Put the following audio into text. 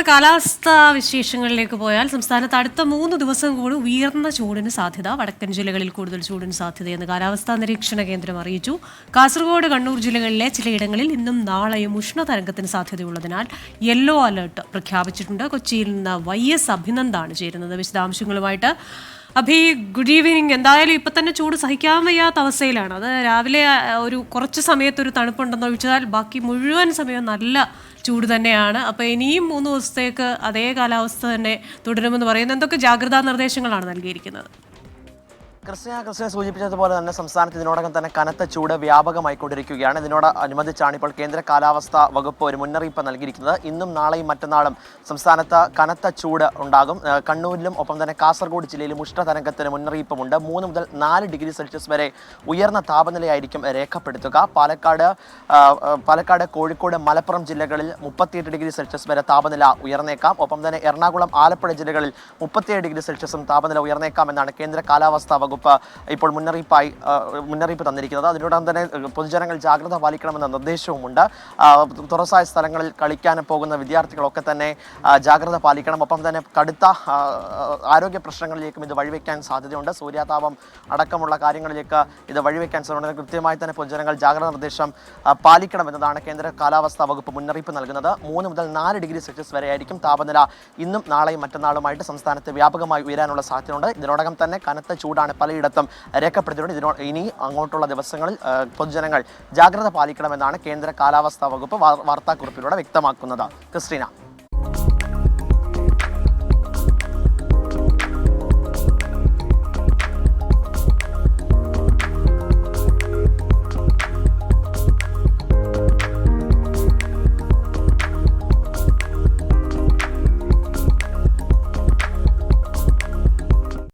കാലാവസ്ഥാ വിശേഷങ്ങളിലേക്ക് പോയാൽ സംസ്ഥാനത്ത് അടുത്ത 3 ദിവസം കൂടി ഉയർന്ന ചൂടിന് സാധ്യത. വടക്കൻ ജില്ലകളിൽ കൂടുതൽ ചൂടിന് സാധ്യതയെന്ന് കാലാവസ്ഥാ നിരീക്ഷണ കേന്ദ്രം അറിയിച്ചു. കാസർഗോഡ്, കണ്ണൂർ ജില്ലകളിലെ ചിലയിടങ്ങളിൽ ഇന്നും നാളെയും ഉഷ്ണതരംഗത്തിന് സാധ്യതയുള്ളതിനാൽ യെല്ലോ അലർട്ട് പ്രഖ്യാപിച്ചിട്ടുണ്ട്. കൊച്ചിയിൽ നിന്ന് YS അഭിനന്ദാണ് ചേരുന്നത് വിശദാംശങ്ങളുമായിട്ട്. അഭി, ഗുഡ് ഈവനിങ്. എന്തായാലും ഇപ്പം തന്നെ ചൂട് സഹിക്കാൻ വയ്യാത്ത അവസ്ഥയിലാണ്. അത് രാവിലെ ഒരു കുറച്ച് സമയത്തൊരു തണുപ്പുണ്ടെന്ന് ഒഴിച്ചാൽ ബാക്കി മുഴുവൻ സമയവും നല്ല ചൂട് തന്നെയാണ്. അപ്പോൾ ഇനിയും 3 ദിവസത്തേക്ക് അതേ കാലാവസ്ഥ തന്നെ തുടരുമെന്ന് പറയുന്നത്. എന്തൊക്കെ ജാഗ്രതാ നിർദ്ദേശങ്ങളാണ് നൽകിയിരിക്കുന്നത്? ക്രിസ്ത്യൻ സൂചിപ്പിച്ചതുപോലെ തന്നെ സംസ്ഥാനത്ത് ഇതിനോടകം തന്നെ കനത്ത ചൂട് വ്യാപകമായിക്കൊണ്ടിരിക്കുകയാണ്. ഇതിനോടനുബന്ധിച്ചാണ് ഇപ്പോൾ കേന്ദ്ര കാലാവസ്ഥാ വകുപ്പ് ഒരു മുന്നറിയിപ്പ് നൽകിയിരിക്കുന്നത്. ഇന്നും നാളെയും മറ്റന്നാളും സംസ്ഥാനത്ത് കനത്ത ചൂട് ഉണ്ടാകും. കണ്ണൂരിലും ഒപ്പം തന്നെ കാസർഗോഡ് ജില്ലയിലും ഉഷ്ണതരംഗത്തിന് മുന്നറിയിപ്പുമുണ്ട്. 3 മുതൽ 4 ഡിഗ്രി സെൽഷ്യസ് വരെ ഉയർന്ന താപനിലയായിരിക്കും രേഖപ്പെടുത്തുക. പാലക്കാട്, കോഴിക്കോട്, മലപ്പുറം ജില്ലകളിൽ 38 ഡിഗ്രി സെൽഷ്യസ് വരെ താപനില ഉയർന്നേക്കാം. ഒപ്പം തന്നെ എറണാകുളം, ആലപ്പുഴ ജില്ലകളിൽ 37 ഡിഗ്രി സെൽഷ്യസും താപനില ഉയർന്നേക്കാം എന്നാണ് കേന്ദ്ര കാലാവസ്ഥാ വകുപ്പ് ഇപ്പോൾ മുന്നറിയിപ്പ് തന്നിരിക്കുന്നത്. അതിനോടൊപ്പം തന്നെ പൊതുജനങ്ങൾ ജാഗ്രത പാലിക്കണമെന്ന നിർദ്ദേശവുമുണ്ട്. തുറസായ സ്ഥലങ്ങളിൽ കളിക്കാൻ പോകുന്ന വിദ്യാർത്ഥികളൊക്കെ തന്നെ ജാഗ്രത പാലിക്കണം. ഒപ്പം തന്നെ കടുത്ത ആരോഗ്യ പ്രശ്നങ്ങളിലേക്കും ഇത് വഴിവെക്കാൻ സാധ്യതയുണ്ട്. സൂര്യാതാപം അടക്കമുള്ള കാര്യങ്ങളിലേക്ക് ഇത് വഴിവെക്കാൻ സാധ്യത. കൃത്യമായി തന്നെ പൊതുജനങ്ങൾ ജാഗ്രതാ നിർദ്ദേശം പാലിക്കണമെന്നതാണ് കേന്ദ്ര കാലാവസ്ഥാ വകുപ്പ് മുന്നറിയിപ്പ് നൽകുന്നത്. 3 മുതൽ 4 ഡിഗ്രി സെൽഷ്യസ് വരെയായിരിക്കും താപനില ഇന്നും നാളെയും മറ്റന്നാളുമായിട്ട് സംസ്ഥാനത്ത് വ്യാപകമായി ഉയരാനുള്ള സാധ്യതയുണ്ട്. ഇതിനോടകം തന്നെ കനത്ത ചൂടാണ് പലയിടത്തും രേഖപ്പെടുത്തിയിട്ടുണ്ട്. ഇനി അങ്ങോട്ടുള്ള ദിവസങ്ങളിൽ പൊതുജനങ്ങൾ ജാഗ്രത പാലിക്കണമെന്നാണ് കേന്ദ്ര കാലാവസ്ഥാ വകുപ്പ് വാർത്താക്കുറിപ്പിലൂടെ വ്യക്തമാക്കുന്നത്. ക്രിസ്റ്റീന.